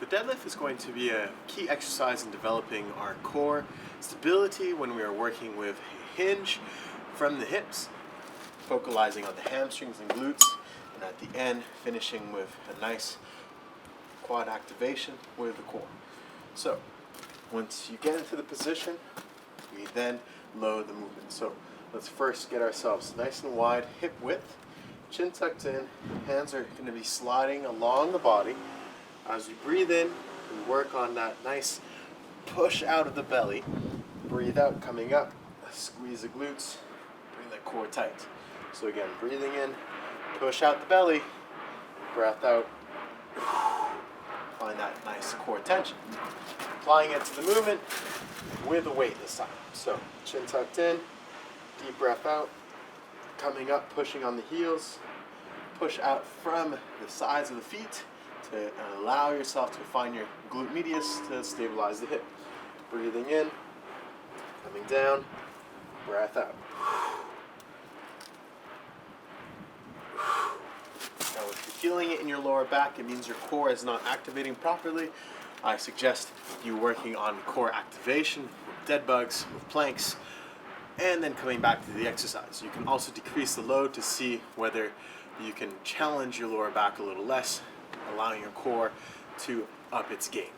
deadlift is going to be a key exercise in developing our core stability when we are working with a hinge from the hips, focalizing on the hamstrings and glutes, and at the end finishing with a nice quad activation with the core. So once you get into the position, we then load the movement. So let's first get ourselves nice and wide, hip width, chin tucked in, hands are going to be sliding along the body. As you breathe in, we work on that nice push out of the belly. Breathe out, coming up, squeeze the glutes, bring that core tight. So again, breathing in, push out the belly, breath out, find that nice core tension. Applying it to the movement with the weight this time. So chin tucked in, deep breath out, coming up, pushing on the heels, push out from the sides of the feet to allow yourself to find your glute medius to stabilize the hip. Breathing in, coming down, breath out. Now if you're feeling it in your lower back, it means your core is not activating properly. I suggest you working on core activation with dead bugs, with planks, and then coming back to the exercise. You can also decrease the load to see whether you can challenge your lower back a little less, allowing your core to up its game.